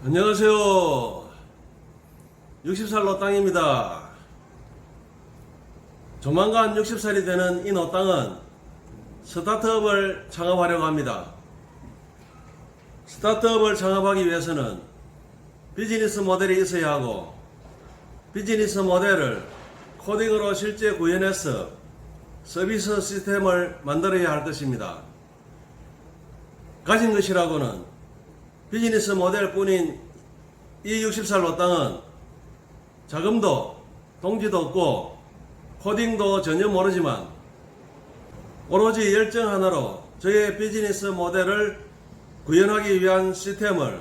안녕하세요. 60살 노땅입니다. 조만간 60살이 되는 이 노땅은 스타트업을 창업하려고 합니다. 스타트업을 창업하기 위해서는 비즈니스 모델이 있어야 하고, 비즈니스 모델을 코딩으로 실제 구현해서 서비스 시스템을 만들어야 할 것입니다. 가진 것이라고는 비즈니스 모델 뿐인 이 60살 노땅은 자금도 동지도 없고 코딩도 전혀 모르지만 오로지 열정 하나로 저의 비즈니스 모델을 구현하기 위한 시스템을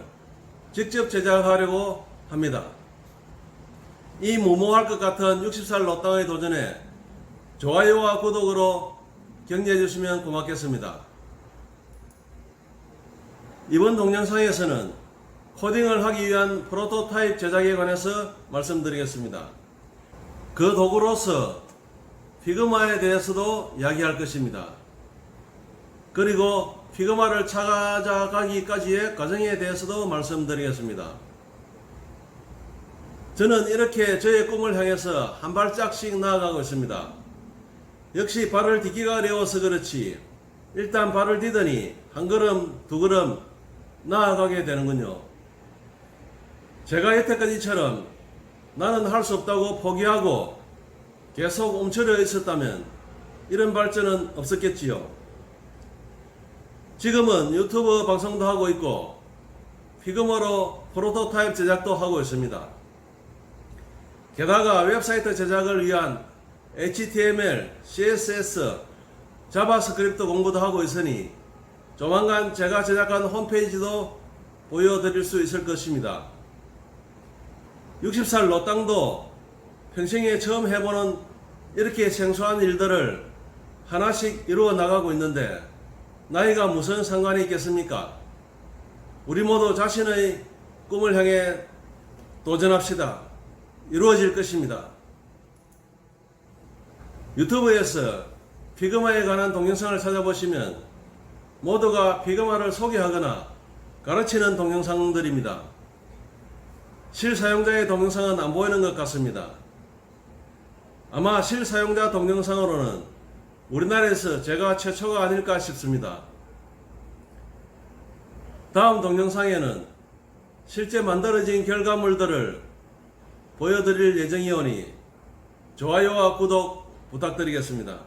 직접 제작하려고 합니다. 이 무모할 것 같은 60살 노땅의 도전에 좋아요와 구독으로 격려해 주시면 고맙겠습니다. 이번 동영상에서는 코딩을 하기 위한 프로토타입 제작에 관해서 말씀드리겠습니다. 그 도구로서 피그마에 대해서도 이야기할 것입니다. 그리고 피그마를 찾아가기까지의 과정에 대해서도 말씀드리겠습니다. 저는 이렇게 저의 꿈을 향해서 한 발짝씩 나아가고 있습니다. 역시 발을 딛기가 어려워서 그렇지 일단 발을 디더니 한 걸음 두 걸음 나아가게 되는군요. 제가 여태까지처럼 나는 할 수 없다고 포기하고 계속 움츠려 있었다면 이런 발전은 없었겠지요. 지금은 유튜브 방송도 하고 있고 피그마로 프로토타입 제작도 하고 있습니다. 게다가 웹사이트 제작을 위한 HTML, CSS, 자바스크립트 공부도 하고 있으니 조만간 제가 제작한 홈페이지도 보여드릴 수 있을 것입니다. 60살 노땅도 평생에 처음 해보는 이렇게 생소한 일들을 하나씩 이루어 나가고 있는데 나이가 무슨 상관이 있겠습니까? 우리 모두 자신의 꿈을 향해 도전합시다. 이루어질 것입니다. 유튜브에서 피그마에 관한 동영상을 찾아보시면 모두가 피그마를 소개하거나 가르치는 동영상들입니다. 실사용자의 동영상은 안 보이는 것 같습니다. 아마 실사용자 동영상으로는 우리나라에서 제가 최초가 아닐까 싶습니다. 다음 동영상에는 실제 만들어진 결과물들을 보여드릴 예정이오니 좋아요와 구독 부탁드리겠습니다.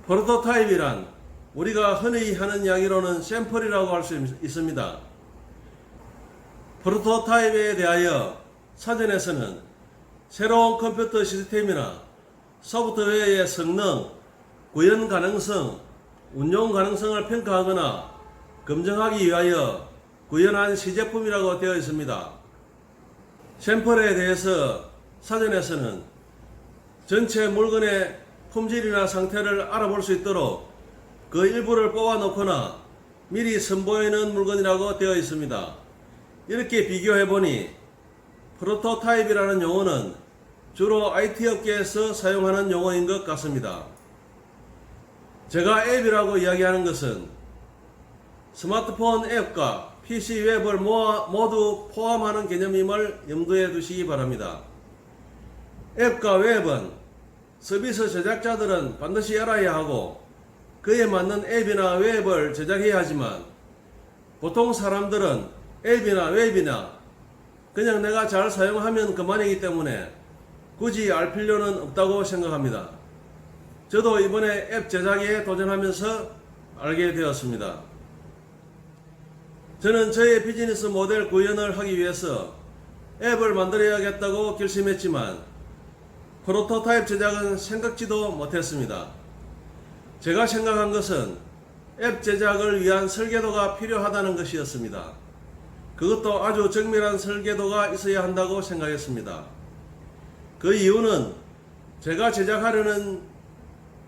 프로토타입이란 우리가 흔히 하는 이야기로는 샘플이라고 할 수 있습니다. 프로토타입에 대하여 사전에서는 새로운 컴퓨터 시스템이나 소프트웨어의 성능, 구현 가능성, 운용 가능성을 평가하거나 검증하기 위하여 구현한 시제품이라고 되어 있습니다. 샘플에 대해서 사전에서는 전체 물건의 품질이나 상태를 알아볼 수 있도록 그 일부를 뽑아놓거나 미리 선보이는 물건이라고 되어 있습니다. 이렇게 비교해보니 프로토타입이라는 용어는 주로 IT 업계에서 사용하는 용어인 것 같습니다. 제가 앱이라고 이야기하는 것은 스마트폰 앱과 PC 웹을 모두 포함하는 개념임을 염두에 두시기 바랍니다. 앱과 웹은 서비스 제작자들은 반드시 알아야 하고 그에 맞는 앱이나 웹을 제작해야 하지만 보통 사람들은 앱이나 웹이나 그냥 내가 잘 사용하면 그만이기 때문에 굳이 알 필요는 없다고 생각합니다. 저도 이번에 앱 제작에 도전하면서 알게 되었습니다. 저는 저의 비즈니스 모델 구현을 하기 위해서 앱을 만들어야겠다고 결심했지만 프로토타입 제작은 생각지도 못했습니다. 제가 생각한 것은 앱 제작을 위한 설계도가 필요하다는 것이었습니다. 그것도 아주 정밀한 설계도가 있어야 한다고 생각했습니다. 그 이유는 제가 제작하려는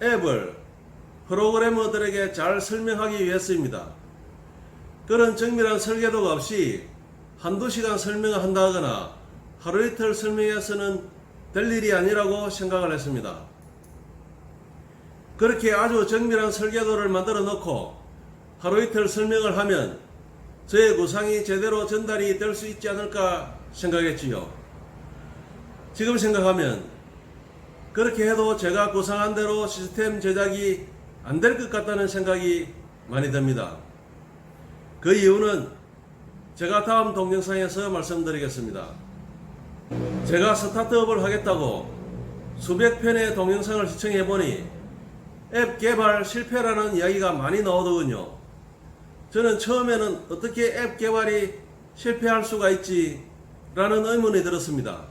앱을 프로그래머들에게 잘 설명하기 위해서입니다. 그런 정밀한 설계도가 없이 한두 시간 설명을 한다거나 하루 이틀 설명해서는 될 일이 아니라고 생각을 했습니다. 그렇게 아주 정밀한 설계도를 만들어 놓고 하루 이틀 설명을 하면 저의 구상이 제대로 전달이 될 수 있지 않을까 생각했지요. 지금 생각하면 그렇게 해도 제가 구상한 대로 시스템 제작이 안 될 것 같다는 생각이 많이 듭니다. 그 이유는 제가 다음 동영상에서 말씀드리겠습니다. 제가 스타트업을 하겠다고 수백 편의 동영상을 시청해보니 앱 개발 실패라는 이야기가 많이 나오더군요. 저는 처음에는 어떻게 앱 개발이 실패할 수가 있지 라는 의문이 들었습니다.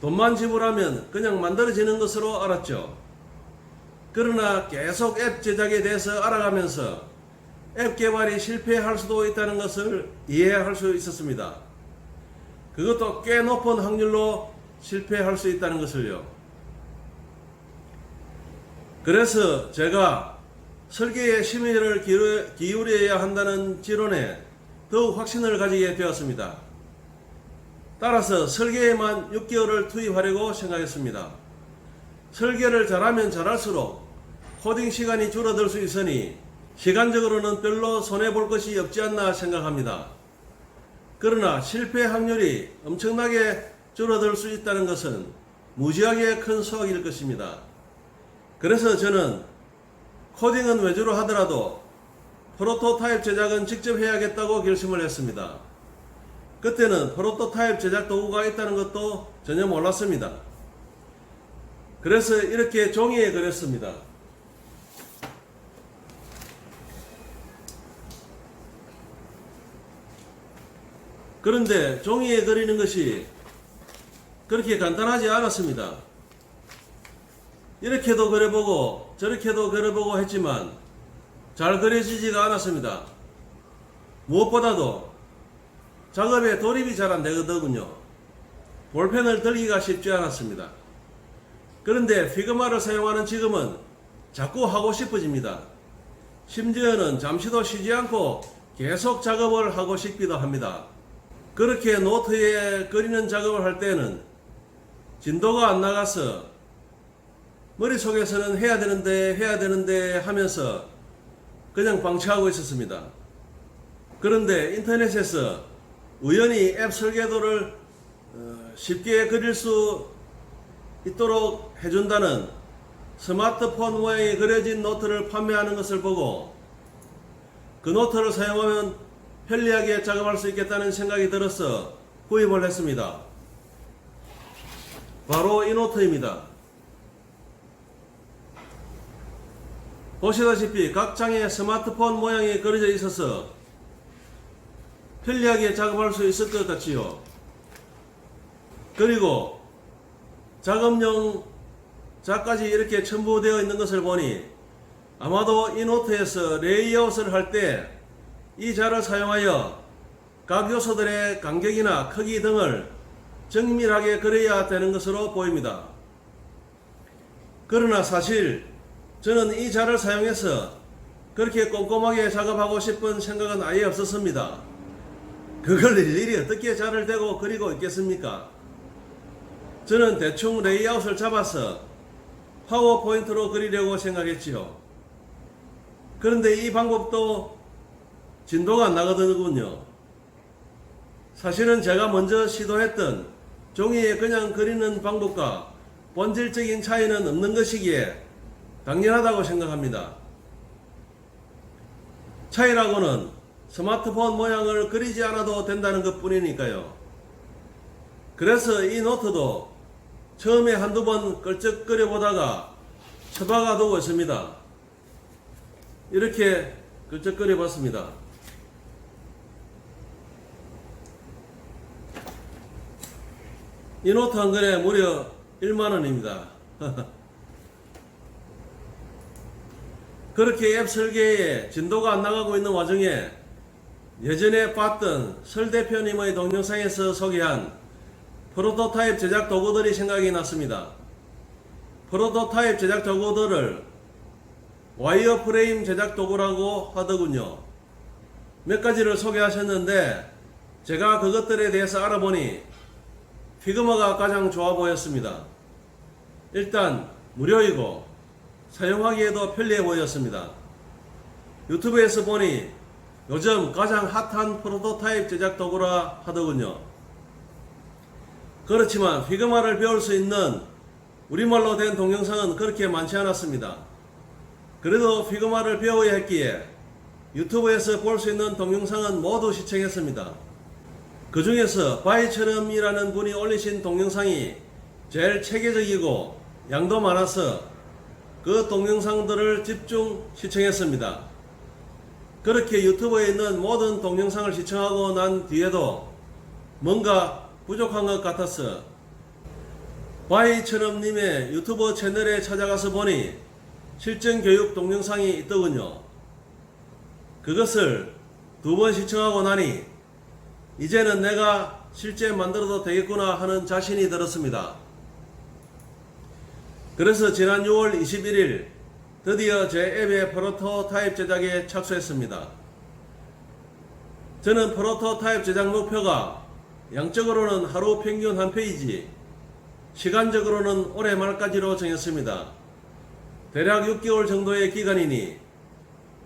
돈만 지불하면 그냥 만들어지는 것으로 알았죠. 그러나 계속 앱 제작에 대해서 알아가면서 앱 개발이 실패할 수도 있다는 것을 이해할 수 있었습니다. 그것도 꽤 높은 확률로 실패할 수 있다는 것을요. 그래서 제가 설계에 심의를 기울여야 한다는 지론에 더욱 확신을 가지게 되었습니다. 따라서 설계에만 6개월을 투입하려고 생각했습니다. 설계를 잘하면 잘할수록 코딩 시간이 줄어들 수 있으니 시간적으로는 별로 손해볼 것이 없지 않나 생각합니다. 그러나 실패 확률이 엄청나게 줄어들 수 있다는 것은 무지하게 큰 수확일 것입니다. 그래서 저는 코딩은 외주로 하더라도 프로토타입 제작은 직접 해야겠다고 결심을 했습니다. 그때는 프로토타입 제작 도구가 있다는 것도 전혀 몰랐습니다. 그래서 이렇게 종이에 그렸습니다. 그런데 종이에 그리는 것이 그렇게 간단하지 않았습니다. 이렇게도 그려보고 저렇게도 그려보고 했지만 잘 그려지지가 않았습니다. 무엇보다도 작업에 돌입이 잘 안 되거든요. 볼펜을 들기가 쉽지 않았습니다. 그런데 피그마를 사용하는 지금은 자꾸 하고 싶어집니다. 심지어는 잠시도 쉬지 않고 계속 작업을 하고 싶기도 합니다. 그렇게 노트에 그리는 작업을 할 때는 진도가 안 나가서 머릿속에서는 해야 되는데 하면서 그냥 방치하고 있었습니다. 그런데 인터넷에서 우연히 앱 설계도를 쉽게 그릴 수 있도록 해준다는 스마트폰 모양이 그려진 노트를 판매하는 것을 보고 그 노트를 사용하면 편리하게 작업할 수 있겠다는 생각이 들어서 구입을 했습니다. 바로 이 노트입니다. 보시다시피 각 장에 스마트폰 모양이 그려져 있어서 편리하게 작업할 수 있을 것 같지요. 그리고 작업용 자까지 이렇게 첨부되어 있는 것을 보니 아마도 이 노트에서 레이아웃을 할 때 이 자를 사용하여 각 요소들의 간격이나 크기 등을 정밀하게 그려야 되는 것으로 보입니다. 그러나 사실 저는 이 자를 사용해서 그렇게 꼼꼼하게 작업하고 싶은 생각은 아예 없었습니다. 그걸 일일이 어떻게 자를 대고 그리고 있겠습니까? 저는 대충 레이아웃을 잡아서 파워포인트로 그리려고 생각했지요. 그런데 이 방법도 진도가 안 나거든요. 사실은 제가 먼저 시도했던 종이에 그냥 그리는 방법과 본질적인 차이는 없는 것이기에 당연하다고 생각합니다. 차이라고는 스마트폰 모양을 그리지 않아도 된다는 것 뿐이니까요. 그래서 이 노트도 처음에 한두 번 끌적 그려보다가 처박아 두고 있습니다. 이렇게 끌적 그려봤습니다. 이 노트 한 권에 무려 1만원입니다. 그렇게 앱 설계에 진도가 안 나가고 있는 와중에 예전에 봤던 설 대표님의 동영상에서 소개한 프로토타입 제작 도구들이 생각이 났습니다. 프로토타입 제작 도구들을 와이어프레임 제작 도구라고 하더군요. 몇 가지를 소개하셨는데 제가 그것들에 대해서 알아보니 피그마가 가장 좋아 보였습니다. 일단 무료이고 사용하기에도 편리해 보였습니다. 유튜브에서 보니 요즘 가장 핫한 프로토타입 제작 도구라 하더군요. 그렇지만 피그마를 배울 수 있는 우리말로 된 동영상은 그렇게 많지 않았습니다. 그래도 피그마를 배워야 했기에 유튜브에서 볼 수 있는 동영상은 모두 시청했습니다. 그 중에서 바이처럼이라는 분이 올리신 동영상이 제일 체계적이고 양도 많아서 그 동영상들을 집중 시청했습니다. 그렇게 유튜브에 있는 모든 동영상을 시청하고 난 뒤에도 뭔가 부족한 것 같아서 바이처럼님의 유튜브 채널에 찾아가서 보니 실전 교육 동영상이 있더군요. 그것을 2번 시청하고 나니 이제는 내가 실제 만들어도 되겠구나 하는 자신이 들었습니다. 그래서 지난 6월 21일 드디어 제 앱의 프로토타입 제작에 착수했습니다. 저는 프로토타입 제작 목표가 양적으로는 하루 평균 한 페이지, 시간적으로는 올해 말까지로 정했습니다. 대략 6개월 정도의 기간이니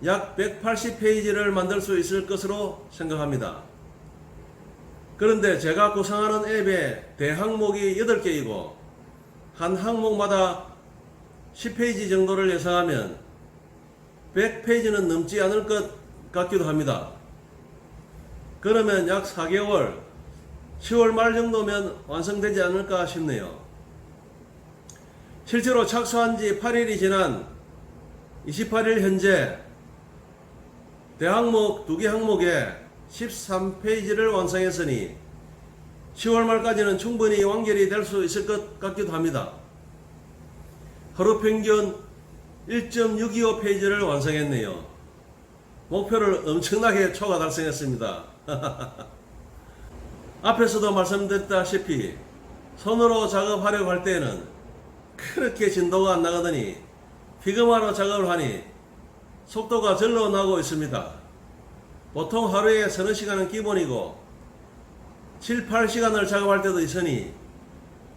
약 180페이지를 만들 수 있을 것으로 생각합니다. 그런데 제가 구상하는 앱의 대항목이 8개이고 한 항목마다 10페이지 정도를 예상하면 100페이지는 넘지 않을 것 같기도 합니다. 그러면 약 4개월, 10월 말 정도면 완성되지 않을까 싶네요. 실제로 착수한 지 8일이 지난 28일 현재 대항목 2개 항목에 13페이지를 완성했으니 10월 말까지는 충분히 완결이 될 수 있을 것 같기도 합니다. 하루 평균 1.625페이지를 완성했네요. 목표를 엄청나게 초과 달성했습니다. 앞에서도 말씀드렸다시피 손으로 작업하려고 할 때에는 그렇게 진도가 안 나가더니 피그마로 작업을 하니 속도가 절로 나고 있습니다. 보통 하루에 서너 시간은 기본이고 7, 8시간을 작업할 때도 있으니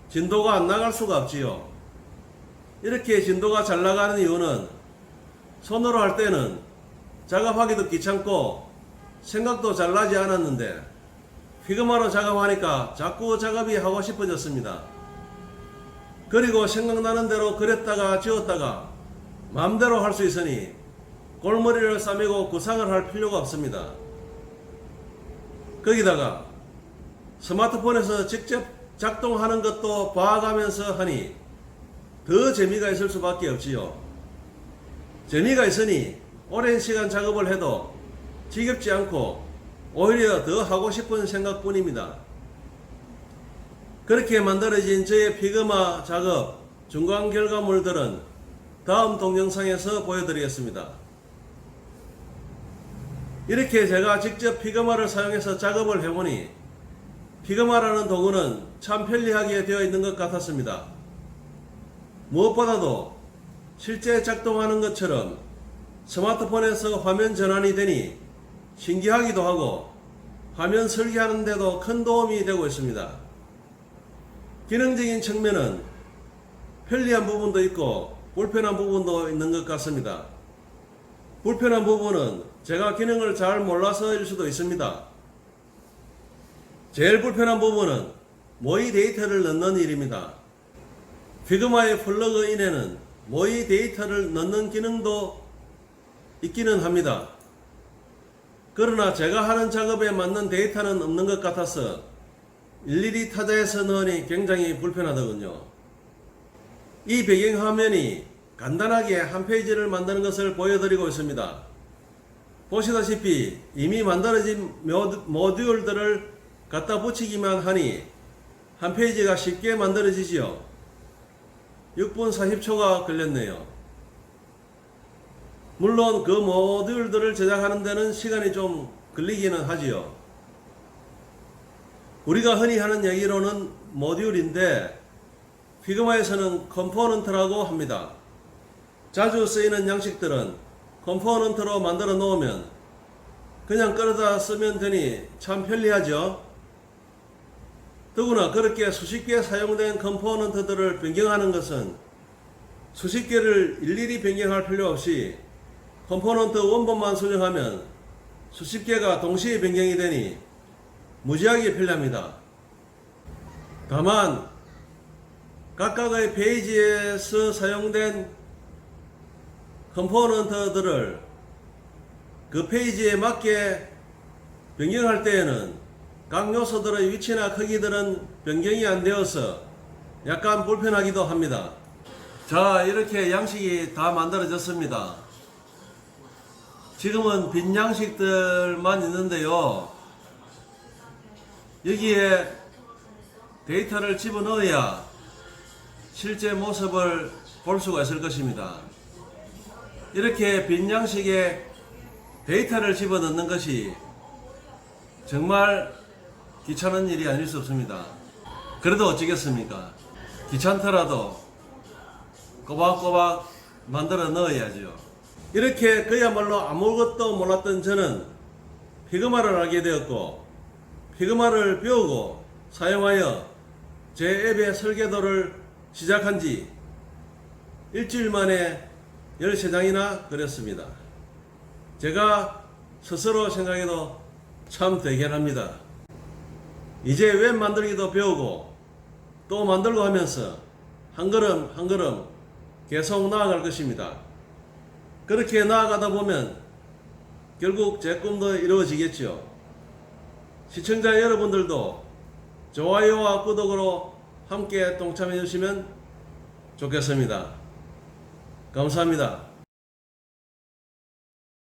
진도가 안 나갈 수가 없지요. 이렇게 진도가 잘 나가는 이유는 손으로 할 때는 작업하기도 귀찮고 생각도 잘 나지 않았는데 피그마로 작업하니까 자꾸 작업이 하고 싶어졌습니다. 그리고 생각나는 대로 그렸다가 지웠다가 마음대로 할 수 있으니 골머리를 싸매고 구상을 할 필요가 없습니다. 거기다가 스마트폰에서 직접 작동하는 것도 봐가면서 하니 더 재미가 있을 수밖에 없지요. 재미가 있으니 오랜 시간 작업을 해도 지겹지 않고 오히려 더 하고 싶은 생각뿐입니다. 그렇게 만들어진 저의 피그마 작업 중간 결과물들은 다음 동영상에서 보여드리겠습니다. 이렇게 제가 직접 피그마를 사용해서 작업을 해보니 피그마라는 도구는 참 편리하게 되어 있는 것 같았습니다. 무엇보다도 실제 작동하는 것처럼 스마트폰에서 화면 전환이 되니 신기하기도 하고 화면 설계하는 데도 큰 도움이 되고 있습니다. 기능적인 측면은 편리한 부분도 있고 불편한 부분도 있는 것 같습니다. 불편한 부분은 제가 기능을 잘 몰라서일 수도 있습니다. 제일 불편한 부분은 모의 데이터를 넣는 일입니다. 피그마의 플러그인에는 모의 데이터를 넣는 기능도 있기는 합니다. 그러나 제가 하는 작업에 맞는 데이터는 없는 것 같아서 일일이 타자해서 넣으니 굉장히 불편하더군요. 이 배경화면이 간단하게 한 페이지를 만드는 것을 보여드리고 있습니다. 보시다시피 이미 만들어진 모듈들을 갖다 붙이기만 하니 한 페이지가 쉽게 만들어지지요. 6분 40초가 걸렸네요. 물론 그 모듈들을 제작하는 데는 시간이 좀 걸리기는 하지요. 우리가 흔히 하는 얘기로는 모듈인데 피그마에서는 컴포넌트라고 합니다. 자주 쓰이는 양식들은 컴포넌트로 만들어 놓으면 그냥 끌어다 쓰면 되니 참 편리하죠. 더구나 그렇게 수십 개 사용된 컴포넌트들을 변경하는 것은 수십 개를 일일이 변경할 필요 없이 컴포넌트 원본만 수정하면 수십 개가 동시에 변경이 되니 무지하게 편리합니다. 다만 각각의 페이지에서 사용된 컴포넌트들을 그 페이지에 맞게 변경할 때에는 각 요소들의 위치나 크기들은 변경이 안 되어서 약간 불편하기도 합니다. 자, 이렇게 양식이 다 만들어졌습니다. 지금은 빈 양식들만 있는데요. 여기에 데이터를 집어넣어야 실제 모습을 볼 수가 있을 것입니다. 이렇게 빈 양식에 데이터를 집어넣는 것이 정말 귀찮은 일이 아닐 수 없습니다. 그래도 어쩌겠습니까? 귀찮더라도 꼬박꼬박 만들어 넣어야죠. 이렇게 그야말로 아무것도 몰랐던 저는 피그마를 알게 되었고, 피그마를 배우고 사용하여 제 앱의 설계도를 시작한 지 일주일 만에 13장이나 그렸습니다. 제가 스스로 생각해도 참 대견합니다. 이제 웹 만들기도 배우고 또 만들고 하면서 한 걸음 한 걸음 계속 나아갈 것입니다. 그렇게 나아가다 보면 결국 제 꿈도 이루어지겠죠. 시청자 여러분들도 좋아요와 구독으로 함께 동참해 주시면 좋겠습니다. 감사합니다.